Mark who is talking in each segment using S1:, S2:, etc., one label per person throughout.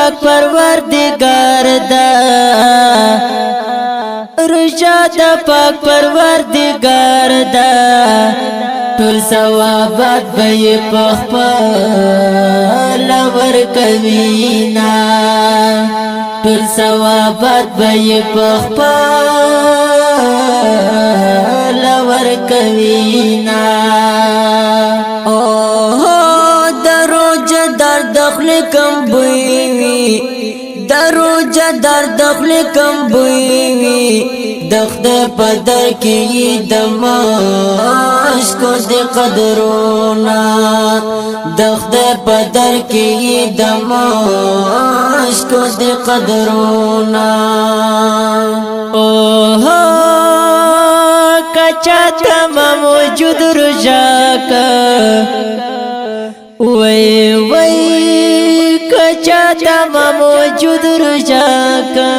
S1: پاک پروردگار دا روجا د پاک پروردگار دا ټول ثوابات به پخپل ورکوینا ټول ثوابات به پخپل ورکوینا دخل کم بوئی دروجہ در دخل کم بوئی دخد پدر کی دماش کو دی قدرونا دخد پدر کی دماش کو دی قدرونا اوہ کچا تمام وجود رجاکا وی وی کچا تمام وجود رجاکا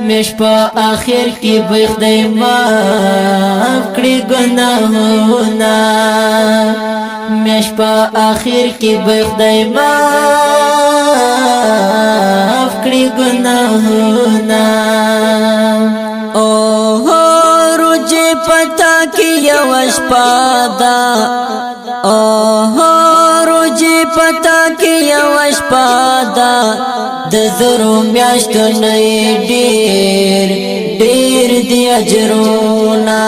S1: میش پا آخر کی بخدای معاف کړي گناهونه میش پا آخر کی بخدای معاف کړي گناهونه اوه روجه پتا کی یوش پادا اوه روجه پتا کی یوش پادا د زرو میاشتو نئی ډیر دی اجرونا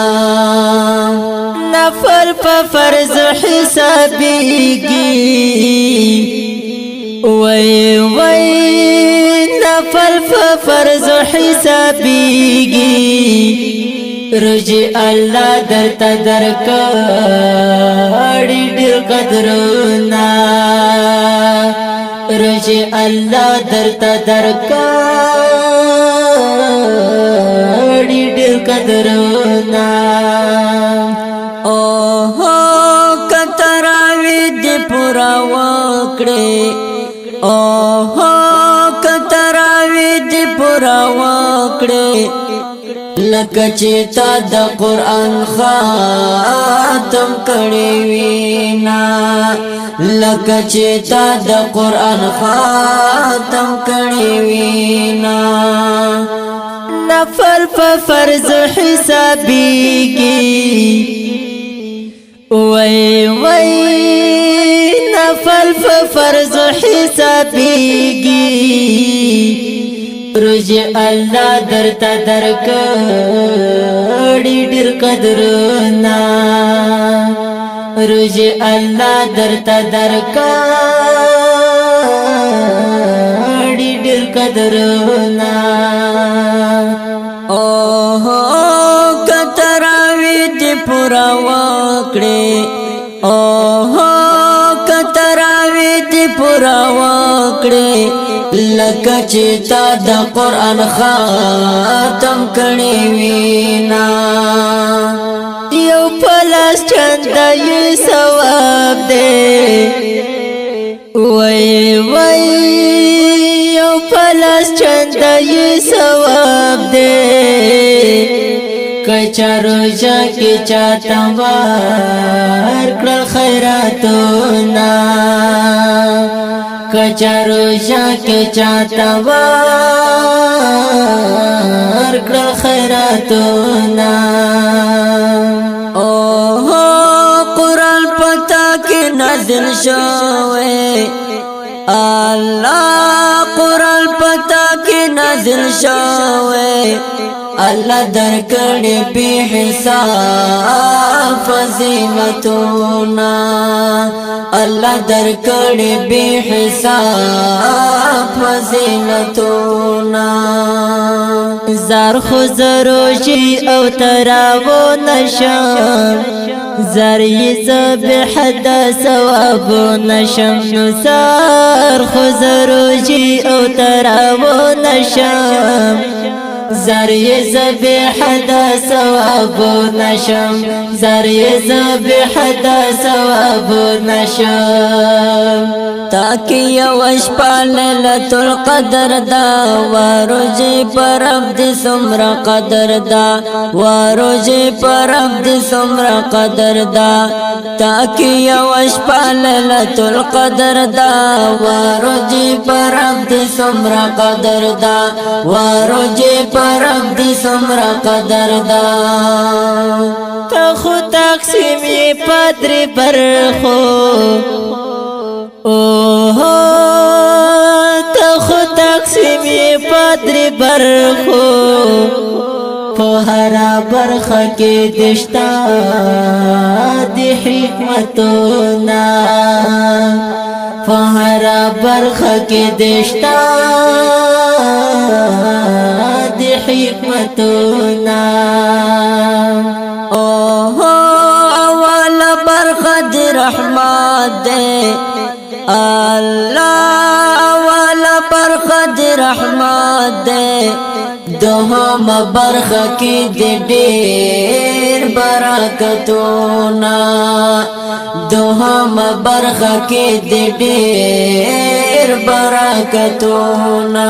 S1: نفل په فرض حسابيږي وای وای نفل په فرض حسابيږي رجی الله درته درکړي ډیر قدرنا رجی الله درته درکړي ډیر قدرنا اوه کتراوی دی پورا وکړي اوه کتراوی دی پورا وکړي لکه چې تا د قرآن خاتم کړی وینا لکه چې تا د قرآن خاتم کړی وینا نفل په فرض حسابيږي وای وای نفل په فرض حسابيږي روجه الله درته درکړي ډیر قدرنا روجه الله درته درکړي ډیر قدرنا اوه کتراوی دی پورا وکړي اوه کتراوی دی پورا وکړي لکه چې تا د قرآن خاتم کړی وینا یو پلاس چندای ثواب دی وای وای یو پلاس چندای ثواب دی کچا روجا کی چاته ورکړل خیراتونه کچا روجا کی چاته ورکړل خیراتونه اوه قرآن پتا کی نازل شوه الله قرآن پتا کی نازل شوه الله درکړي به حساب فضیلتونه الله درکړي به حساب فضیلتونه زار خو زروجي او تراو نشم زری زب حد ثواب نشم زار خو زروجي او تراو نشم زری زب حد ثواب نشم زری زب حد ثواب نشم تاکی یوش پا لیلت القدر دا واروجی پر عبد سمر قدر دا واروجی پر عبد سمر قدر دا تاکی یوش پا لیلت القدر دا واروجی پر عبد سمر قدر دا واروجی پر عبد سمر قدر دا تا خو تقسیمی پدری برخو اوہو تا خو تقسیمی پدری برخو پوہرا برخا کی دشتا دی حکمتونا پوہرا برخا کی دشتا دی حکمتونا اوہو اول برخا دی رحمت دے اللہ والا برخہ دی رحمت دے دوہم برخہ کی دی دیر برکتونا دوہم برخہ کی دی دیر برکتونا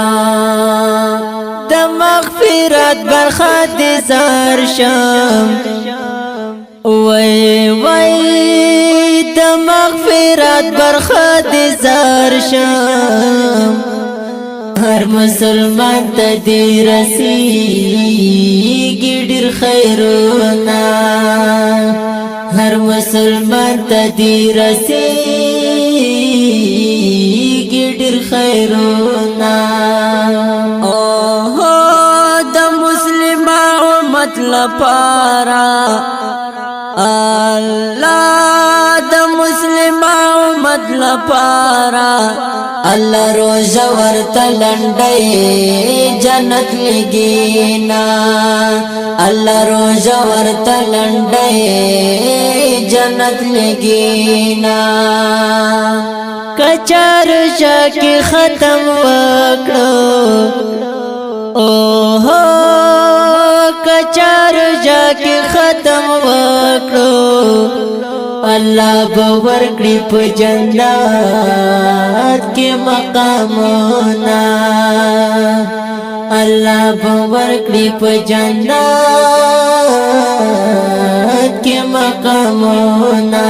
S1: دا مغفرت برخہ دی زرشم وی وی دا مغفرت برخہ دی زرشم ہر مسلمان تا دی رسی گیڈر خیرونا ہر مسلمان تا دی رسی گیڈر خیرونا اوہو دا مسلم امت لپارا اللہ دا مسلم امت لپارا اللہ روز ورطا لنڈائی جنت لگینا اللہ روز ورطا لنڈائی جنت لگینا کچار شاکی ختم وکڑو اوہو کچار جاکی ختم وکڑو اللہ بورکڑی پا جنات کے مقامونا اللہ بورکڑی پا جنات کے مقامونا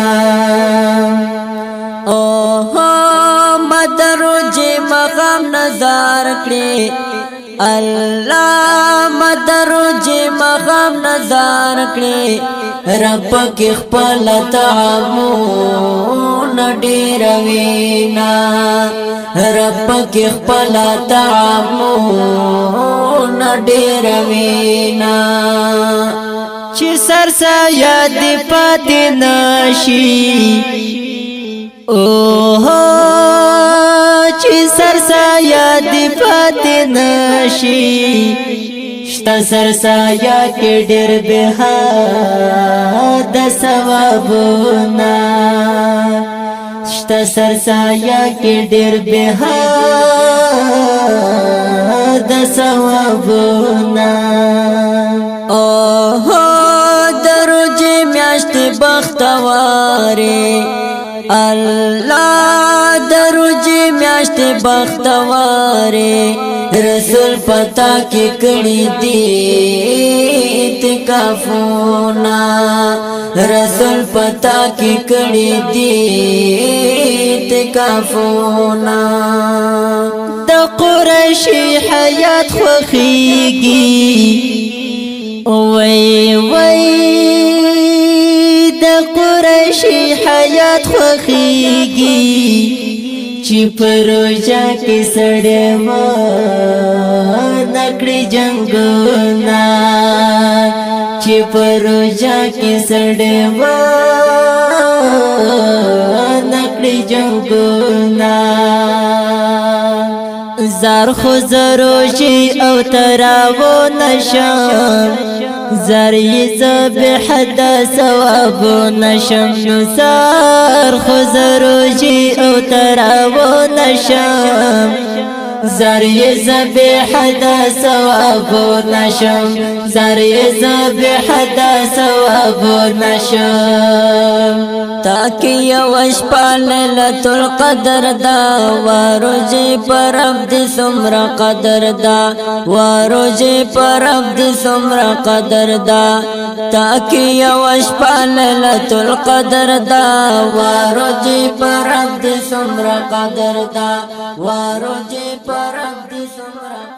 S1: اوہو مدرو جی مقام نظار کڑی اللہ مدرو جی مقام نظار کڑی رب کی خپل تعامون ډیروینا رب کی خپل تعامون ډیروینا چې سرسایه دی پاتې نشي اوه چې سرسایه دی پاتې نشي شتا سرسایه کې ډېر بها د ثوابونه شتا سرسایه کې ډېر بها د ثوابونه اوه دروځي میاشتې بختوارې اللہ دروځي میاشتې بختوارې رسول پتا کی کڑی دی اعتکافونا رسول پتا کی کڑی دی اعتکافونا دا قریشی حیات خوخیگی وی وی دا قریشی حیات خوخیگی چی پروژا کی سڑے نکڑی جنگونا چی پروژا کی سڑے نکڑی جنگونا زار خوزروشی او تراو نشم زاری زب حد ثواب نشم نزار خوزروشی او تراو نشم زری زبی حد ثواب نشم زری زبی حد ثواب نشم تاکی یوش پاللت القدر دا واروجی پر عبد سمر قدر دا واروجی پر عبد سمر قدر دا تاکی یوش پاللت القدر دا واروجی پر عبد سمر قدر دا واروجی پر عبد سمر